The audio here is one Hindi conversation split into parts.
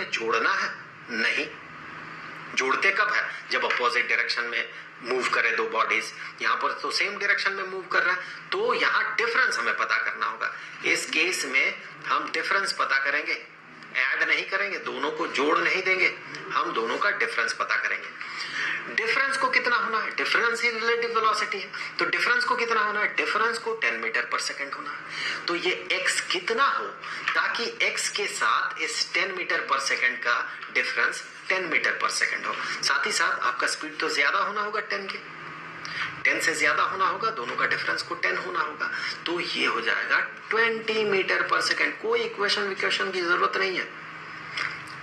में जोड़ना है? नहीं। जोड़ते कब है? जब अपोजिट डायरेक्शन में मूव करे दो बॉडीज। यहाँ पर तो सेम डायरेक्शन में मूव कर रहा है, तो यहाँ डिफरेंस हमें पता करना होगा। इस केस में हम डिफरेंस पता करेंगे, ऐड नहीं करेंगे, दोनों को जोड़ नहीं देंगे, हम दोनों का डिफरेंस पता करेंगे। डिफरेंस को कितना होना है? डिफरेंस ही रिलेटिव वेलोसिटी है, तो डिफरेंस को कितना होना है? डिफरेंस को 10 मीटर पर सेकंड होना है। तो ये x कितना हो ताकि x के साथ इस 10 मीटर पर सेकंड का डिफरेंस 10 मीटर पर सेकंड हो। साथ ही साथ आपका स्पीड तो ज्यादा होना होगा 10 के, 10 से ज्यादा होना होगा, दोनों का डिफरेंस को 10 होना होगा, तो ये हो जाएगा 20 मीटर पर सेकंड। कोई इक्वेशन की जरूरत नहीं है,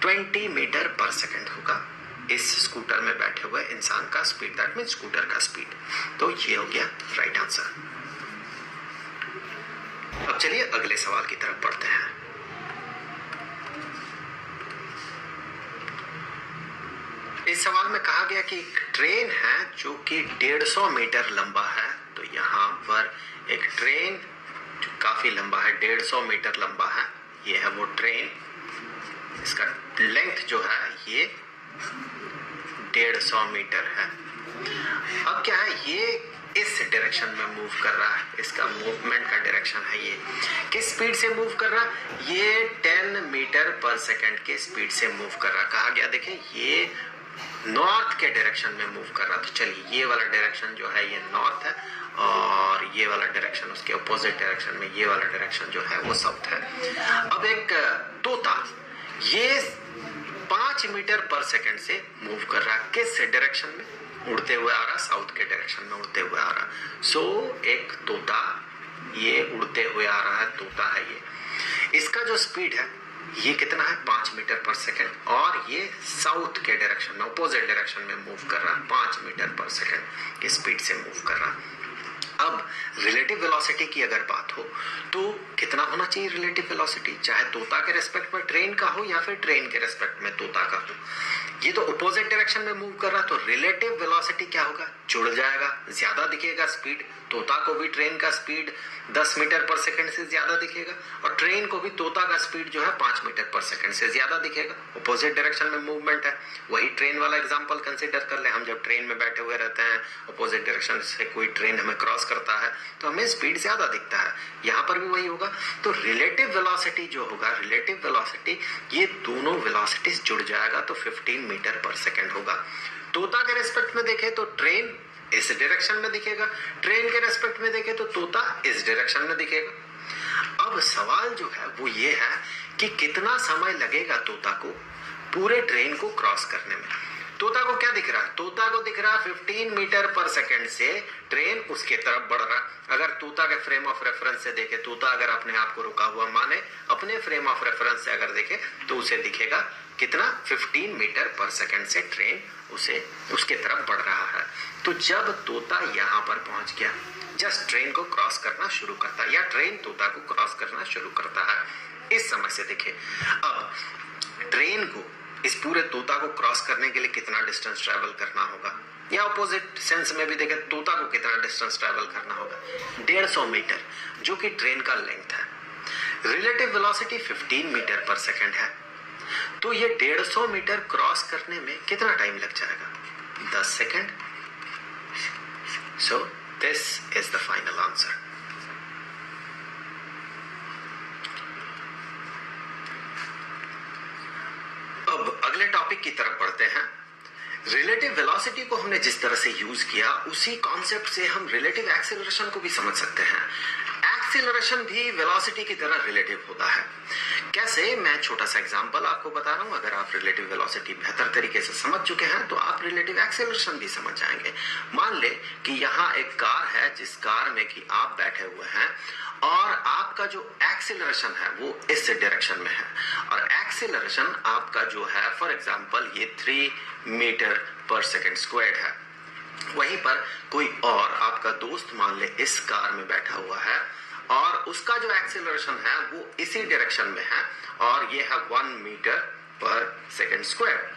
20 मीटर पर सेकंड होगा इस स्कूटर में बैठे हुए इंसान का स्पीड, दैट मीन स्कूटर का स्पीड। तो ये हो गया राइट आंसर। अब चलिए अगले सवाल की तरफ बढ़ते हैं। इस सवाल में कहा गया कि एक ट्रेन है जो कि 150 मीटर लंबा है। तो यहाँ पर एक ट्रेन जो काफी लंबा है, 150 मीटर लंबा है, ये है वो ट्रेन। इसका लेंथ जो है ये 150 मीटर है। अब क्या है, ये इस डायरेक्शन में मूव कर रहा है, इसका मूवमेंट का डायरेक्शन है ये। किस स्पीड से मूव कर रहा है? ये 10 मीटर पर सेकंड के स्पीड से मूव कर रहा है। कहा गया देखें ये नॉर्थ के डायरेक्शन में मूव कर रहा। तो चलिए ये वाला डायरेक्शन जो है ये नॉर्थ है, और ये वाला डायरेक्शन उसके अपोजिट डायरेक्शन में ये वाला डायरेक्शन जो है वो साउथ है। अब एक तोता ये 5 मीटर पर सेकंड से मूव कर रहा है। किस डायरेक्शन में? उड़ते हुए आ रहा, साउथ के डायरेक्शन में उड़ते हुए आ रहा। सो एक तोता ये उड़ते हुए आ रहा है, तोता है ये। इसका जो स्पीड है ये कितना है? 5 मीटर पर सेकंड, और ये साउथ के डायरेक्शन में, अपोजिट डायरेक्शन में मूव कर रहा है, 5 मीटर पर सेकंड की स्पीड से मूव कर रहा। अब रिलेटिव वेलोसिटी की अगर बात हो तो कितना होना चाहिए रिलेटिव वेलोसिटी? चाहे तोता के रेस्पेक्ट में ट्रेन का हो या फिर ट्रेन के रेस्पेक्ट में तोता का हो। ये तो अपोजिट डायरेक्शन में मूव कर रहा, तो रिलेटिव वेलोसिटी क्या होगा? जुड़ जाएगा, ज्यादा दिखेगा स्पीड। तोता को भी ट्रेन का स्पीड 10 मीटर पर सेकंड से ज्यादा दिखेगा, और ट्रेन को भी तोता का स्पीड जो है 5 मीटर पर सेकंड से ज्यादा दिखेगा। अपोजिट डायरेक्शन में मूवमेंट है। वही ट्रेन वाला एग्जांपल कंसीडर कर ले, हम जब ट्रेन में बैठे हुए रहते हैं, अपोजिट डायरेक्शन से कोई ट्रेन हमें क्रॉस करता है तो हमें स्पीड ज्यादा दिखता है। यहाँ पर भी वही होगा। तो रिलेटिव वेलोसिटी जो होगा, रिलेटिव वेलोसिटी, ये दोनों वेलोसिटीज जुड़ जाएगा तो 15 मीटर पर सेकंड होगा। तोता के रेस्पेक्ट में देखें तो ट्रेन इस डायरेक्शन में दिखेगा, ट्रेन के रेस्पेक्ट में देखें तो तोता इस डायरेक्शन में दिखेगा। अब सवाल जो है वो ये है कि कितना समय लगेगा तोता को पूरे ट्रेन को क्रॉस करने में। तोता को क्या दिख रहा है? तोता को दिख रहा है 15 मीटर पर सेकंड से ट्रेन उसके तरफ बढ़ रहा। अगर तोता के फ्रेम ऑफ रेफरेंस से देखे, तोता अगर अपने आप को रुका हुआ माने, अपने फ्रेम ऑफ रेफरेंस से अगर देखे तो उसे दिखेगा कितना? 15 मीटर पर सेकंड से ट्रेन उसे उसके तरफ बढ़ रहा है। तो जब तोता यहाँ पर पहुंच गया, जस्ट ट्रेन को क्रॉस करना शुरू करता है, या ट्रेन तोता को क्रॉस करना शुरू करता है, इस समय से देखे। अब ट्रेन को इस पूरे तोता को क्रॉस करने के लिए कितना डिस्टेंस ट्रेवल करना होगा, या अपोजिट सेंस में भी देखें तोता को कितना डिस्टेंस ट्रेवल करना होगा? 150 मीटर, जो कि ट्रेन का लेंथ है। रिलेटिव वेलोसिटी 15 मीटर पर सेकंड है, तो ये 150 मीटर क्रॉस करने में कितना टाइम लग जाएगा? 10 second. So this is the final answer. अब अगले टॉपिक की तरफ बढ़ते हैं। रिलेटिव वेलोसिटी को हमने जिस तरह से यूज किया, उसी कॉन्सेप्ट से हम रिलेटिव एक्सेलरेशन को भी समझ सकते हैं। एक्सेलरेशन भी वेलोसिटी की तरह रिलेटिव होता है। कैसे? मैं छोटा सा एग्जांपल आपको बता रहा हूं। अगर आप रिलेटिव वेलोसिटी बेहतर तरीके से समझ चुके हैं तो आप रिलेटिव एक्सेलरेशन भी समझ जाएंगे। मान ले कि यहाँ एक कार है, जिस कार में कि आप बैठे हुए हैं, और आपका जो एक्सेलरेशन है वो इस डायरेक्शन में है, और एक्सेलरेशन आपका जो है फॉर एग्जांपल ये 3 मीटर पर सेकंड स्क्वायर्ड है। वहीं पर कोई और आपका दोस्त मान ले इस कार में बैठा हुआ है, और उसका जो एक्सेलरेशन है वो इसी डायरेक्शन में है, और ये है 1 मीटर पर सेकंड स्क्वायर।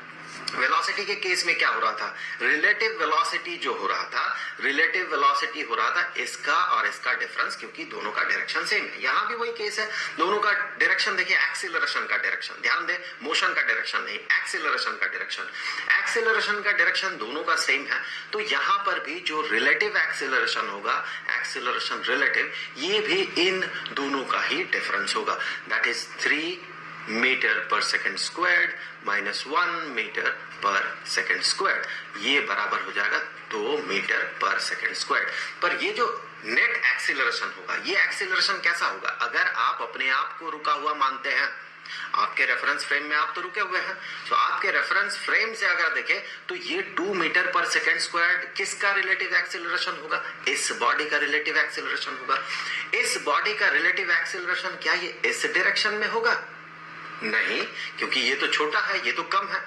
वेलोसिटी के केस में क्या हो रहा था, रिलेटिव वेलोसिटी जो हो रहा था, रिलेटिव वेलोसिटी हो रहा था इसका और इसका डिफरेंस, क्योंकि दोनों का डायरेक्शन सेम है। यहां भी वही केस है, दोनों का डायरेक्शन देखिए, एक्सीलरेशन का डायरेक्शन, ध्यान दें, मोशन का डायरेक्शन नहीं, एक्सीलरेशन का डायरेक्शन, एक्सीलरेशन का डायरेक्शन दोनों का सेम है। तो यहां पर भी जो रिलेटिव एक्सीलरेशन होगा, एक्सीलरेशन रिलेटिव, ये भी इन दोनों का ही डिफरेंस होगा, दैट इज 3 मीटर पर सेकेंड स्क्वायर्ड माइनस 1 मीटर पर सेकेंड स्क्वायर्ड, ये बराबर हो जाएगा 2 मीटर पर सेकेंड स्क्वायर्ड। पर ये जो नेट एक्सीलरेशन होगा, ये एक्सीलरेशन कैसा होगा, अगर आप अपने आप को रुका हुआ मानते हैं, आपके रेफरेंस फ्रेम में आप तो रुके हुए हैं, तो आपके रेफरेंस फ्रेम से अगर देखें तो ये 2 मीटर पर सेकेंड स्क्वायर्ड किसका रिलेटिव एक्सीलरेशन होगा, इस बॉडी का रिलेटिव एक्सीलरेशन होगा। इस बॉडी का रिलेटिव एक्सीलरेशन क्या ये इस डायरेक्शन में होगा, नहीं, क्योंकि ये तो छोटा है, ये तो कम है,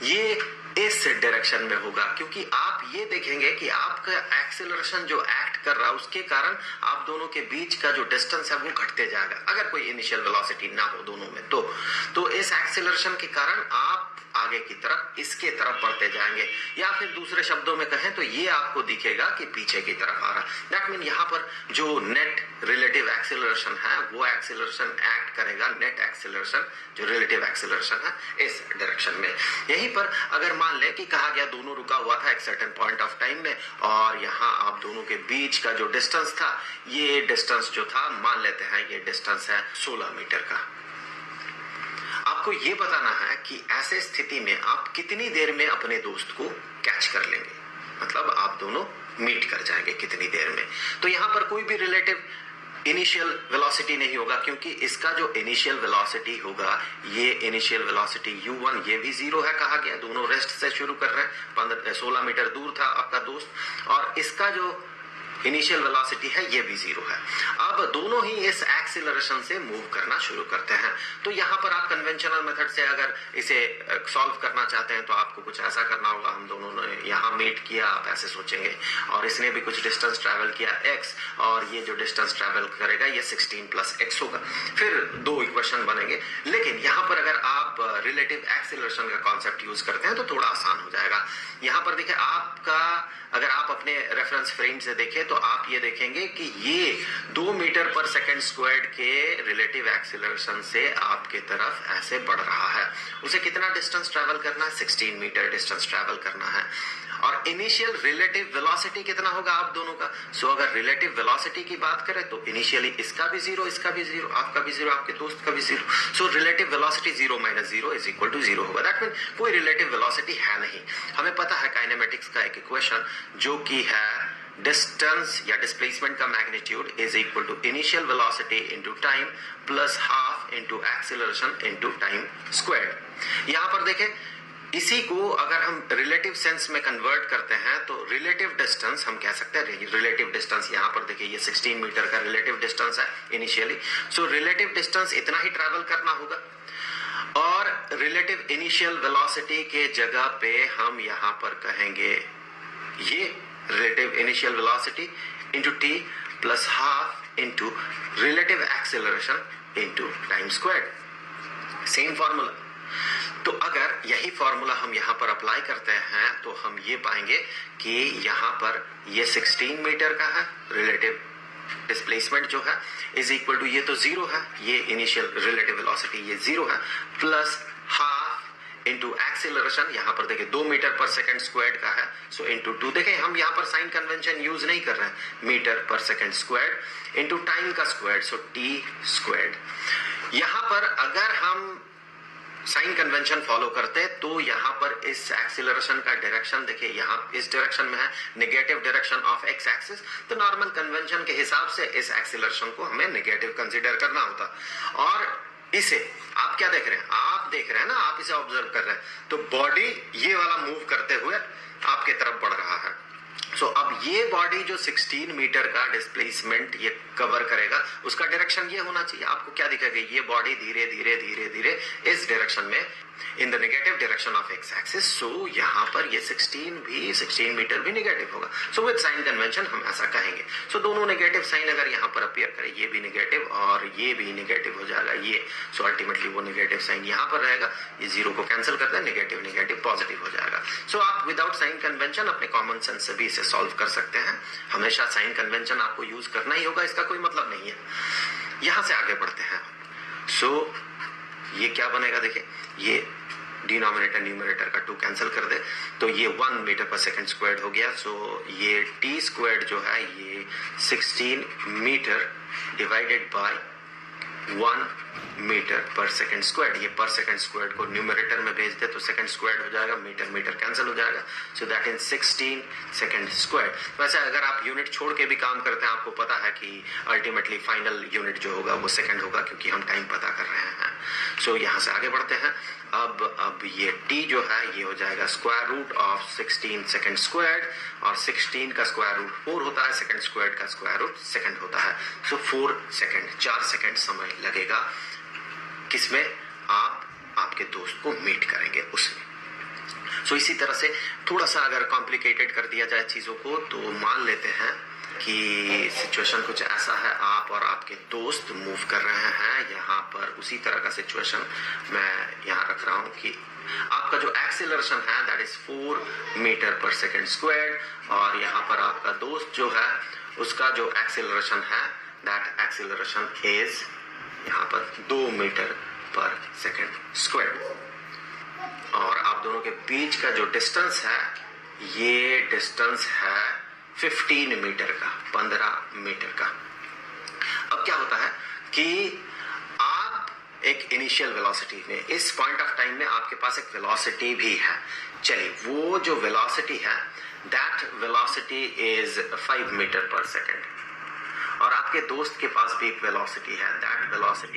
ये इस डायरेक्शन में होगा, क्योंकि आप ये देखेंगे कि आपका एक्सेलरेशन जो एक्ट कर रहा है उसके कारण आप दोनों के बीच का जो डिस्टेंस है वो घटते जाएगा, अगर कोई इनिशियल वेलोसिटी ना हो दोनों में तो इस एक्सेलरेशन के कारण आप आगे की तरफ इसके तरफ बढ़ते जाएंगे, या फिर दूसरे शब्दों में कहें तो ये आपको दिखेगा कि पीछे की तरफ आ रहा है। दैट मीन यहाँ पर जो नेट रिलेटिव एक्सेलरेशन है वो एक्सेलरेशन एक्ट करेगा, नेट एक्सेलरेशन जो रिलेटिव एक्सेलरेशन है इस डायरेक्शन में। यहीं पर अगर मान ले कि कहा गया दोनों रुका हुआ था एक सर्टेन पॉइंट ऑफ टाइम में, और यहाँ आप दोनों के बीच का जो डिस्टेंस था, ये डिस्टेंस जो था मान लेते हैं ये डिस्टेंस है 16 मीटर का। आपको ये बताना है कि ऐसे स्थिति में आप कितनी देर में अपने दोस्त को कैच कर लेंगे, मतलब आप दोनों मीट कर जाएंगे कितनी देर में। तो यहां पर कोई भी रिलेटिव इनिशियल वेलोसिटी नहीं होगा, क्योंकि इसका जो इनिशियल वेलोसिटी होगा, ये इनिशियल वेलोसिटी u1 ये भी 0 है, कहा गया दोनों रेस्ट से शुरू कर रहे हैं, 16 मीटर दूर था आपका दोस्त, और इसका जो इनिशियल वेलोसिटी है ये भी 0 है। अब दोनों ही इस एक्सीलरेशन से मूव करना शुरू करते हैं। तो यहाँ पर आप कन्वेंशनल मेथड से अगर इसे सॉल्व करना चाहते हैं तो आपको कुछ ऐसा करना होगा, हम दोनों ने यहाँ मीट किया, आप ऐसे सोचेंगे, और इसने भी कुछ डिस्टेंस ट्रेवल किया x, और ये जो डिस्टेंस ट्रेवल करेगा ये 16 प्लस x होगा, फिर 2 इक्वेशन बनेंगे। लेकिन यहाँ पर अगर आप रिलेटिव एक्सीलरेशन का कॉन्सेप्ट यूज करते हैं तो थोड़ा आसान हो जाएगा। यहाँ पर देखिए, आपका अगर आप अपने रेफरेंस फ्रेम से देखें तो आप ये देखेंगे कि ये 2 मीटर पर सेकेंड स्क्वायर्ड के रिलेटिव एक्सीलरेशन से आपके तरफ ऐसे बढ़ रहा है। उसे कितना डिस्टेंस ट्रैवल करना है, 16 मीटर डिस्टेंस ट्रैवल करना है। और इनिशियल रिलेटिव वेलोसिटी कितना होगा आप दोनों का, सो अगर रिलेटिव वेलोसिटी की बात करें तो इनिशियली इसका भी 0, इसका भी 0, आपका भी 0, आपके दोस्त का भी 0, so relative velocity 0 minus 0 is equal to 0 होगा। दैट मीन कोई रिलेटिव वेलोसिटी है नहीं। हमें पता है काइनेमेटिक्स का एक इक्वेशन जो कि है डिस्टेंस या डिस्प्लेसमेंट का magnitude is equal to initial velocity into time plus half into acceleration into time squared. यहां पर देखें, इसी को अगर हम रिलेटिव सेंस में कन्वर्ट करते हैं तो रिलेटिव डिस्टेंस हम कह सकते हैं, रिलेटिव डिस्टेंस यहाँ पर देखिए ये 16 मीटर का रिलेटिव डिस्टेंस है इनिशियली, सो रिलेटिव डिस्टेंस इतना ही ट्रैवल करना होगा, और रिलेटिव इनिशियल वेलोसिटी के जगह पे हम यहाँ पर कहेंगे ये relative initial velocity into T plus half into relative acceleration into time squared, same formula. तो अगर यही फॉर्मूला हम यहाँ पर अप्लाई करते हैं तो हम ये पाएंगे कि यहाँ पर ये 16 मीटर का है रिलेटिव डिस्प्लेसमेंट जो है इज इक्वल टू, ये तो 0 है, ये इनिशियल रिलेटिव वेलोसिटी ये 0 है, प्लस हाफ इंटू एक्सीलरेशन, यहाँ पर देखिए 2 मीटर पर सेकेंड स्क्वायर्ड का है, सो इंटू 2, देखें हम यहाँ पर साइन कन्वेंशन यूज नहीं कर रहे हैं, मीटर पर सेकेंड स्क्वायर्ड इंटू टाइम का स्क्वायर्ड, सो टी स्क्वायर्ड। यहाँ पर अगर हम साइन कन्वेंशन फॉलो करते हैं तो यहाँ पर इस एक्सीलरेशन का डायरेक्शन देखिए, यहाँ इस डायरेक्शन में है negative direction of X axis, तो नॉर्मल कन्वेंशन के हिसाब से इस एक्सीलरेशन को हमें नेगेटिव कंसीडर करना होता। और इसे आप क्या देख रहे हैं, आप देख रहे हैं ना, आप इसे ऑब्जर्व कर रहे हैं, तो बॉडी ये वाला मूव करते हुए आपके तरफ बढ़ रहा है। सो अब ये बॉडी जो 16 मीटर का डिस्प्लेसमेंट ये कवर करेगा, उसका डायरेक्शन ये होना चाहिए। आपको क्या दिखेगा, ये बॉडी धीरे धीरे धीरे धीरे इस डायरेक्शन में in the negative direction of X axis, so यहाँ पर ये 16 मीटर भी नेगेटिव होगा। सो विद साइन कन्वेंशन हम ऐसा कहेंगे। सो दोनों नेगेटिव साइन अगर यहाँ पर अपीयर करें, ये भी नेगेटिव और ये भी नेगेटिव हो जाएगा ये, सो अल्टीमेटली वो नेगेटिव साइन यहाँ पर रहेगा, ये जीरो को कैंसिल करते हैं, नेगेटिव नेगेटिव पॉजिटिव हो जाएगा। सो आप विदाउट साइन कन्वेंशन अपने कॉमन सेंस से भी इसे सॉल्व कर सकते हैं। हमेशा साइन कन्वेंशन आपको यूज करना ही होगा, इसका कोई मतलब नहीं है। यहां से आगे बढ़ते हैं। सो ये क्या बनेगा, देखिए ये डिनोमिनेटर न्यूमरेटर का 2 कैंसिल कर दे तो ये 1 मीटर पर सेकंड स्क्वायर्ड हो गया। सो ये टी स्क्वायर्ड जो है ये 16 मीटर डिवाइडेड बाय 1 मीटर पर सेकंड स्क्वायर्ड। ये पर सेकंड स्क्वायर्ड को न्यूमरेटर में भेज दे तो सेकंड स्क्वायर्ड हो जाएगा, मीटर मीटर कैंसिल हो जाएगा। So that is 16 second squared. वैसे अगर आप यूनिट छोड़ के भी काम करते हैं, आपको पता है कि अल्टीमेटली फाइनल यूनिट जो होगा वो सेकंड होगा, क्योंकि हम टाइम पता कर रहे हैं। सो यहां से आगे बढ़ते हैं। अब ये t जो है ये हो जाएगा square root of 16 second squared, और 16 का स्क्वायर रूट 4 होता है, सेकंड स्क्वायर्ड का स्क्वायर रूट सेकंड होता है। सो 4 सेकंड 4 सेकंड समय लगेगा किसमें, आप आपके दोस्त को मीट करेंगे उसमें। सो इसी तरह से थोड़ा सा अगर कॉम्प्लिकेटेड कर दिया जाए चीजों को, तो मान लेते हैं कि सिचुएशन कुछ ऐसा है, आप और आपके दोस्त मूव कर रहे हैं। यहाँ पर उसी तरह का सिचुएशन मैं यहाँ रख रहा हूँ कि आपका जो एक्सेलरेशन है दैट इज 4 मीटर पर सेकंड स्क्वायर, और यहाँ पर आपका दोस्त जो है उसका जो एक्सेलरेशन है दैट एक्सेलरेशन इज यहाँ पर 2 मीटर पर सेकंड स्क्वायर, और आप दोनों के बीच का जो डिस्टेंस है ये डिस्टेंस है 15 मीटर का, 15 मीटर का। अब क्या होता है कि आप एक इनिशियल वेलोसिटी में, इस पॉइंट ऑफ टाइम में आपके पास एक वेलोसिटी भी है। चलिए वो जो वेलोसिटी है दैट वेलोसिटी इज 5 मीटर पर सेकंड, और आपके दोस्त के पास भी एक वेलोसिटी है, दैट वेलोसिटी